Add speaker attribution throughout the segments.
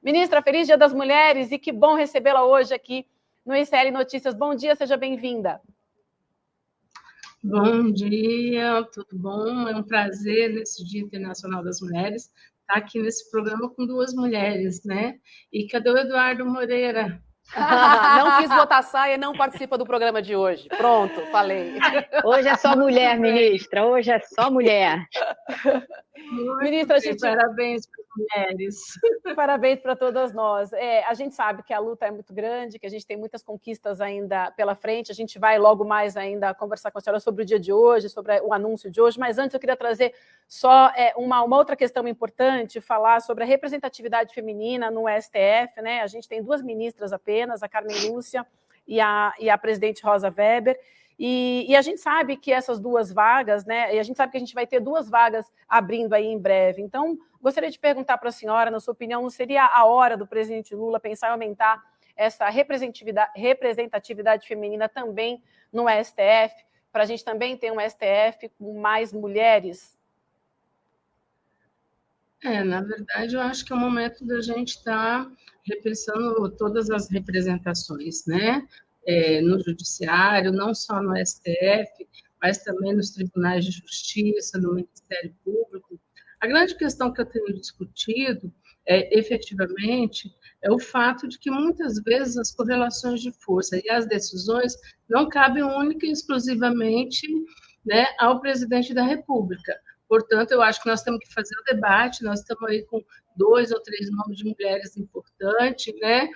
Speaker 1: Ministra, feliz Dia das Mulheres e que bom recebê-la hoje aqui no ICL Notícias. Bom dia, seja bem-vinda.
Speaker 2: Bom dia, tudo bom? É um prazer, nesse Dia Internacional das Mulheres, estar aqui nesse programa com duas mulheres, né? E cadê o Eduardo Moreira?
Speaker 1: Não quis botar saia, não participa do programa de hoje. Pronto, falei.
Speaker 3: Hoje é só mulher, ministra. Hoje é só mulher.
Speaker 2: Ministra, parabéns para as mulheres.
Speaker 1: Parabéns para todas nós. A gente sabe que a luta é muito grande, que a gente tem muitas conquistas ainda pela frente. A gente vai logo mais ainda conversar com a senhora sobre o dia de hoje, sobre o anúncio de hoje. Mas antes eu queria trazer só uma outra questão importante, falar sobre a representatividade feminina no STF, né? A gente tem duas ministras apenas, a Carmen Lúcia e a presidente Rosa Weber. E a gente sabe que essas duas vagas, né? E a gente sabe que a gente vai ter duas vagas abrindo aí em breve. Então, gostaria de perguntar para a senhora, na sua opinião, não seria a hora do presidente Lula pensar em aumentar essa representatividade feminina também no STF, para a gente também ter um STF com mais mulheres?
Speaker 2: Na verdade, eu acho que é o momento da gente estar repensando todas as representações, né? No judiciário, não só no STF, mas também nos tribunais de justiça, no Ministério Público. A grande questão que eu tenho discutido, efetivamente, é o fato de que muitas vezes as correlações de força e as decisões não cabem única e exclusivamente, né, ao presidente da República. Portanto, eu acho que nós temos que fazer o debate, nós estamos aí com 2 ou 3 nomes de mulheres importantes, né?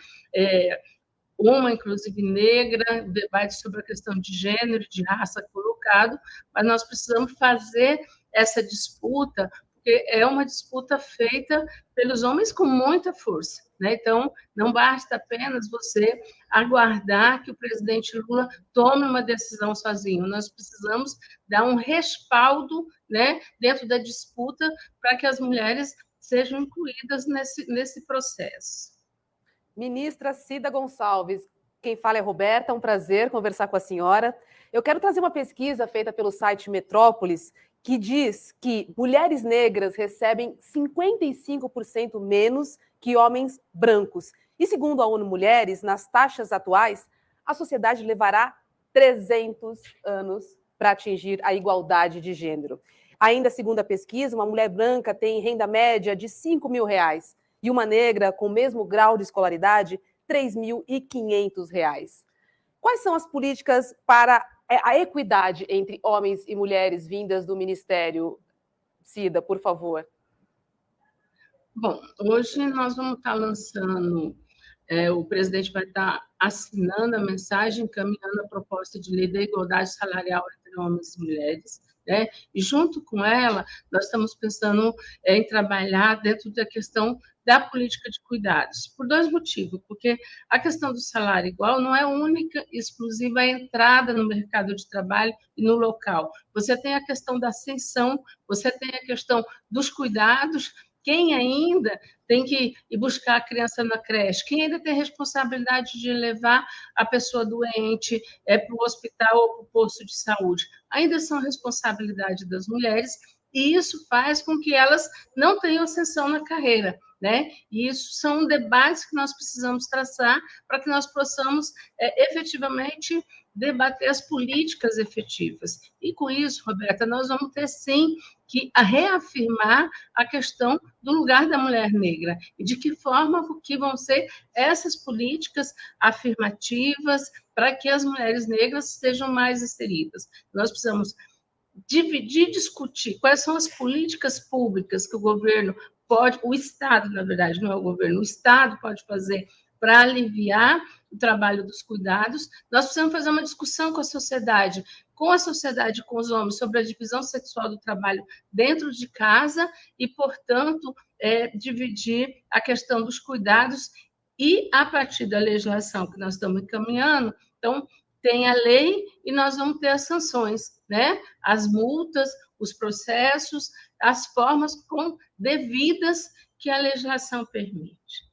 Speaker 2: Uma, inclusive, negra, debate sobre a questão de gênero, de raça colocado, mas nós precisamos fazer essa disputa, porque é uma disputa feita pelos homens com muita força, né? Então, não basta apenas você aguardar que o presidente Lula tome uma decisão sozinho, nós precisamos dar um respaldo, né, dentro da disputa para que as mulheres sejam incluídas nesse processo.
Speaker 1: Ministra Cida Gonçalves, quem fala é Roberta, é um prazer conversar com a senhora. Eu quero trazer uma pesquisa feita pelo site Metrópolis, que diz que mulheres negras recebem 55% menos que homens brancos. E segundo a ONU Mulheres, nas taxas atuais, a sociedade levará 300 anos para atingir a igualdade de gênero. Ainda segundo a pesquisa, uma mulher branca tem renda média de R$5.000 e uma negra com o mesmo grau de escolaridade, R$3.500. Quais são as políticas para a equidade entre homens e mulheres vindas do Ministério? Cida, por favor.
Speaker 2: Bom, hoje nós vamos estar lançando, o presidente vai estar assinando a mensagem, encaminhando a proposta de lei da igualdade salarial entre homens e mulheres, né? E junto com ela, nós estamos pensando em trabalhar dentro da questão da política de cuidados, por 2 motivos, porque a questão do salário igual não é única e exclusiva a entrada no mercado de trabalho e no local. Você tem a questão da ascensão, você tem a questão dos cuidados. Quem ainda tem que ir buscar a criança na creche? Quem ainda tem responsabilidade de levar a pessoa doente para o hospital ou para o posto de saúde? Ainda são responsabilidade das mulheres e isso faz com que elas não tenham ascensão na carreira, né? E isso são debates que nós precisamos traçar para que nós possamos efetivamente debater as políticas efetivas. E com isso, Roberta, nós vamos ter sim que reafirmar a questão do lugar da mulher negra e de que forma que vão ser essas políticas afirmativas para que as mulheres negras sejam mais inseridas. Nós precisamos dividir, discutir quais são as políticas públicas que o governo pode, o Estado, na verdade, não é o governo, o Estado pode fazer para aliviar o trabalho dos cuidados. Nós precisamos fazer uma discussão com a sociedade, com os homens, sobre a divisão sexual do trabalho dentro de casa e, portanto, dividir a questão dos cuidados e, a partir da legislação que nós estamos encaminhando, então, tem a lei e nós vamos ter as sanções, né? As multas, os processos, as formas devidas que a legislação permite.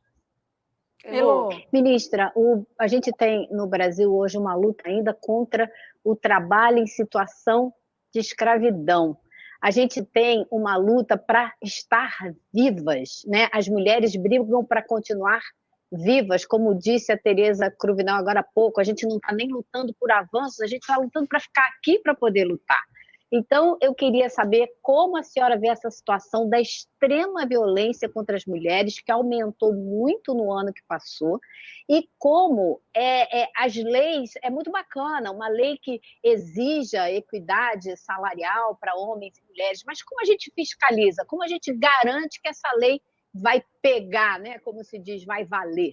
Speaker 3: Elô. Ministra, a gente tem no Brasil hoje uma luta ainda contra o trabalho em situação de escravidão. a gente tem uma luta para estar vivas, né? As mulheres brigam para continuar vivas, como disse a Tereza Cruvinel agora há pouco, a gente não está nem lutando por avanços, a gente está lutando para ficar aqui para poder lutar. Então, eu queria saber como a senhora vê essa situação da extrema violência contra as mulheres, que aumentou muito no ano que passou, e como as leis, é muito bacana, uma lei que exija equidade salarial para homens e mulheres, mas como a gente fiscaliza, como a gente garante que essa lei vai pegar, né? Como se diz, vai valer?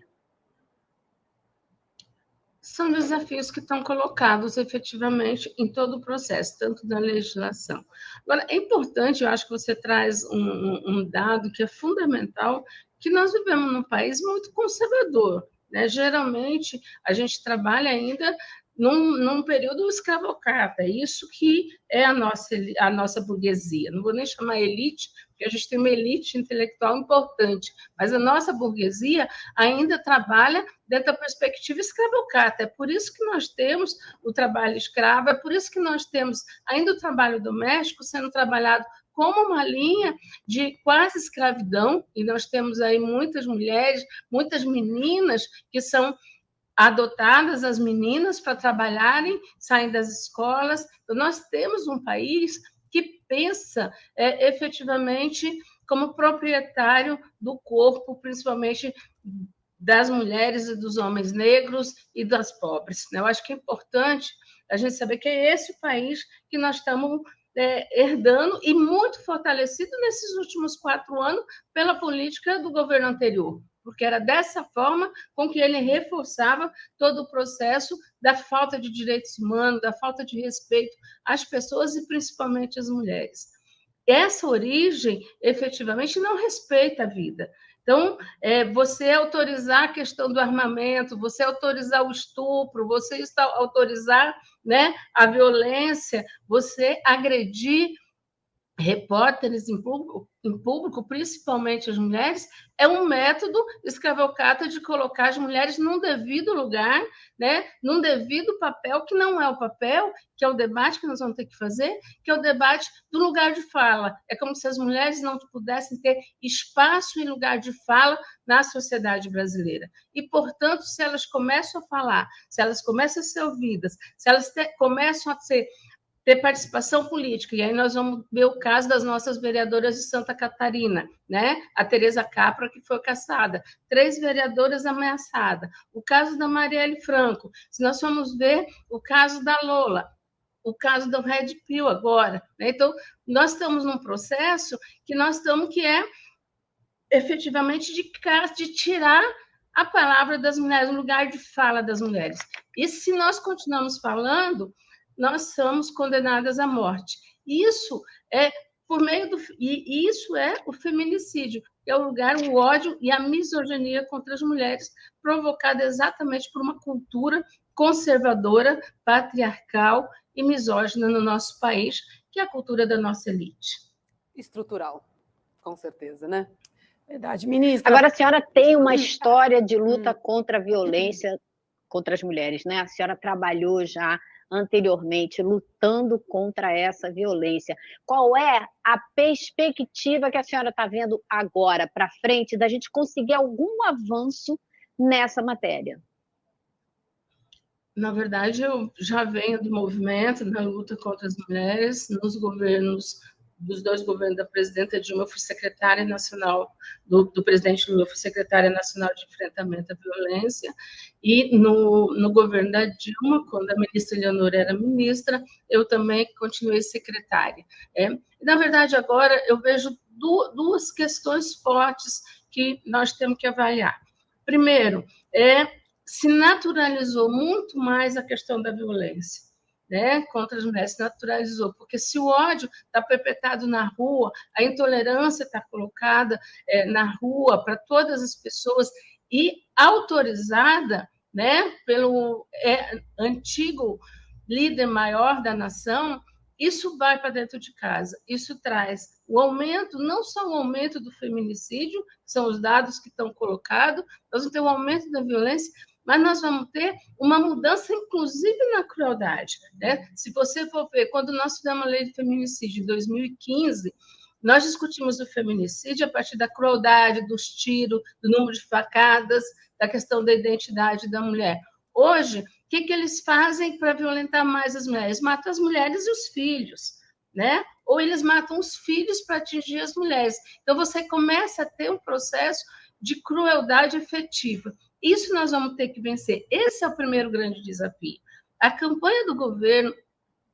Speaker 2: São desafios que estão colocados efetivamente em todo o processo, tanto da legislação. Agora, é importante, eu acho que você traz um dado que é fundamental, que nós vivemos num país muito conservador, né? Geralmente, a gente trabalha ainda num período escravocrata, isso que é a nossa burguesia. Não vou nem chamar elite, porque a gente tem uma elite intelectual importante, mas a nossa burguesia ainda trabalha dentro da perspectiva escravocrata. É por isso que nós temos o trabalho escravo, é por isso que nós temos ainda o trabalho doméstico sendo trabalhado como uma linha de quase escravidão, e nós temos aí muitas mulheres, muitas meninas que são adotadas, as meninas, para trabalharem, saem das escolas. Então, nós temos um país que pensa efetivamente como proprietário do corpo, principalmente das mulheres e dos homens negros e das pobres. Eu acho que é importante a gente saber que é esse o país que nós estamos herdando e muito fortalecido nesses últimos 4 anos pela política do governo anterior, porque era dessa forma com que ele reforçava todo o processo da falta de direitos humanos, da falta de respeito às pessoas e principalmente às mulheres. Essa origem, efetivamente, não respeita a vida. Então, você autorizar a questão do armamento, você autorizar o estupro, você autorizar, né, a violência, você agredir repórteres em público, principalmente as mulheres, é um método escravocrata de colocar as mulheres num devido lugar, né, num devido papel, que não é o papel, que é o debate que nós vamos ter que fazer, que é o debate do lugar de fala. É como se as mulheres não pudessem ter espaço e lugar de fala na sociedade brasileira. E, portanto, se elas começam a falar, se elas começam a ser ouvidas, se elas começam a ter participação política, e aí nós vamos ver o caso das nossas vereadoras de Santa Catarina, né? A Tereza Capra, que foi cassada, 3 vereadoras ameaçadas, o caso da Marielle Franco, se nós formos ver o caso da Lola, o caso do Red Pill agora, né? Então, nós estamos num processo que nós estamos que efetivamente de tirar a palavra das mulheres, o lugar de fala das mulheres. E se nós continuamos falando, nós somos condenadas à morte. Isso é por meio e isso é o feminicídio, que é o lugar, o ódio e a misoginia contra as mulheres, provocada exatamente por uma cultura conservadora, patriarcal e misógina no nosso país, que é a cultura da nossa elite.
Speaker 4: Estrutural, com certeza, né?
Speaker 1: Verdade, ministra.
Speaker 3: Agora, a senhora tem uma história de luta contra a violência contra as mulheres, né? A senhora trabalhou já anteriormente lutando contra essa violência. Qual é a perspectiva que a senhora está vendo agora para frente da gente conseguir algum avanço nessa matéria?
Speaker 2: Na verdade, eu já venho do movimento na luta contra as mulheres, nos governos dos 2 governos da presidenta Dilma, eu fui secretária nacional do presidente Lula, eu fui secretária nacional de enfrentamento à violência, e no governo da Dilma, quando a ministra Eleonora era ministra, eu também continuei secretária. Na verdade, agora eu vejo 2 questões fortes que nós temos que avaliar. Primeiro, se naturalizou muito mais a questão da violência, né, contra as mulheres, se naturalizou, porque se o ódio está perpetrado na rua, a intolerância está colocada na rua para todas as pessoas e autorizada, né, pelo antigo líder maior da nação, isso vai para dentro de casa, isso traz o aumento, não só o aumento do feminicídio, que são os dados que estão colocados, nós vamos ter um aumento da violência, mas nós vamos ter uma mudança, inclusive, na crueldade, né? Se você for ver, quando nós fizemos a lei de feminicídio em 2015, nós discutimos o feminicídio a partir da crueldade, dos tiros, do número de facadas, da questão da identidade da mulher. Hoje, o que eles fazem para violentar mais as mulheres? Matam as mulheres e os filhos, né? Ou eles matam os filhos para atingir as mulheres. Então, você começa a ter um processo de crueldade efetiva. Isso nós vamos ter que vencer. Esse é o primeiro grande desafio. A campanha do governo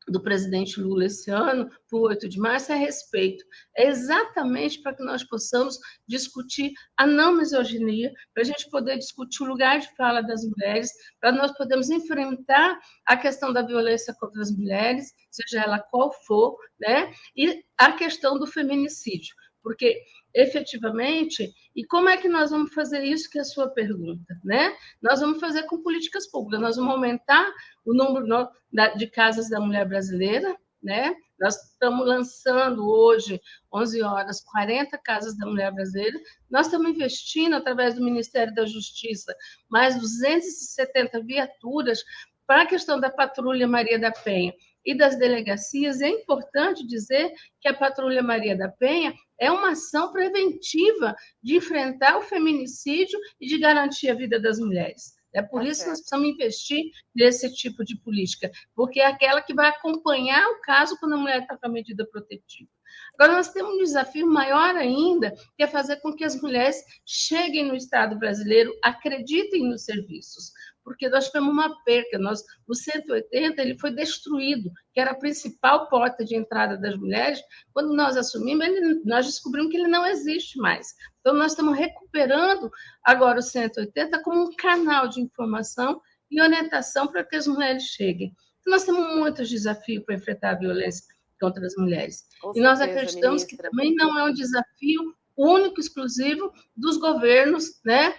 Speaker 2: do presidente Lula esse ano, para o 8 de março, é respeito. É exatamente para que nós possamos discutir a não misoginia, para a gente poder discutir o lugar de fala das mulheres, para nós podermos enfrentar a questão da violência contra as mulheres, seja ela qual for, né? E a questão do feminicídio. Porque, efetivamente, e como é que nós vamos fazer isso, que é a sua pergunta, né? Nós vamos fazer com políticas públicas, nós vamos aumentar o número de casas da mulher brasileira, né? Nós estamos lançando hoje, 11 horas, 40 casas da mulher brasileira. Nós estamos investindo, através do Ministério da Justiça, mais 270 viaturas para a questão da Patrulha Maria da Penha e das delegacias. É importante dizer que a Patrulha Maria da Penha é uma ação preventiva de enfrentar o feminicídio e de garantir a vida das mulheres. É por isso que nós precisamos investir nesse tipo de política, porque é aquela que vai acompanhar o caso quando a mulher está com a medida protetiva. Agora, nós temos um desafio maior ainda, que é fazer com que as mulheres cheguem no Estado brasileiro, acreditem nos serviços, porque nós tivemos uma perca. O 180 ele foi destruído, que era a principal porta de entrada das mulheres. Quando nós assumimos, nós descobrimos que ele não existe mais. Então, nós estamos recuperando agora o 180 como um canal de informação e orientação para que as mulheres cheguem. Então, nós temos muitos desafios para enfrentar a violência contra as mulheres. E nós acreditamos que também não é um desafio único, exclusivo dos governos, né?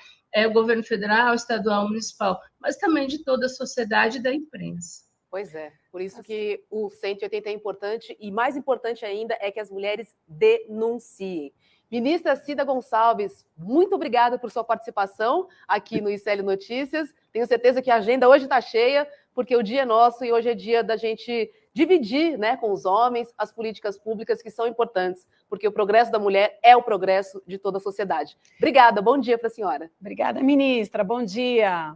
Speaker 2: O governo federal, estadual, municipal, mas também de toda a sociedade e da imprensa.
Speaker 4: Pois é, por isso que o 180 é importante, e mais importante ainda é que as mulheres denunciem. Ministra Cida Gonçalves, muito obrigada por sua participação aqui no ICL Notícias. Tenho certeza que a agenda hoje está cheia, porque o dia é nosso e hoje é dia da gente dividir, né, com os homens as políticas públicas que são importantes, porque o progresso da mulher é o progresso de toda a sociedade. Obrigada, bom dia para a senhora.
Speaker 1: Obrigada, ministra, bom dia.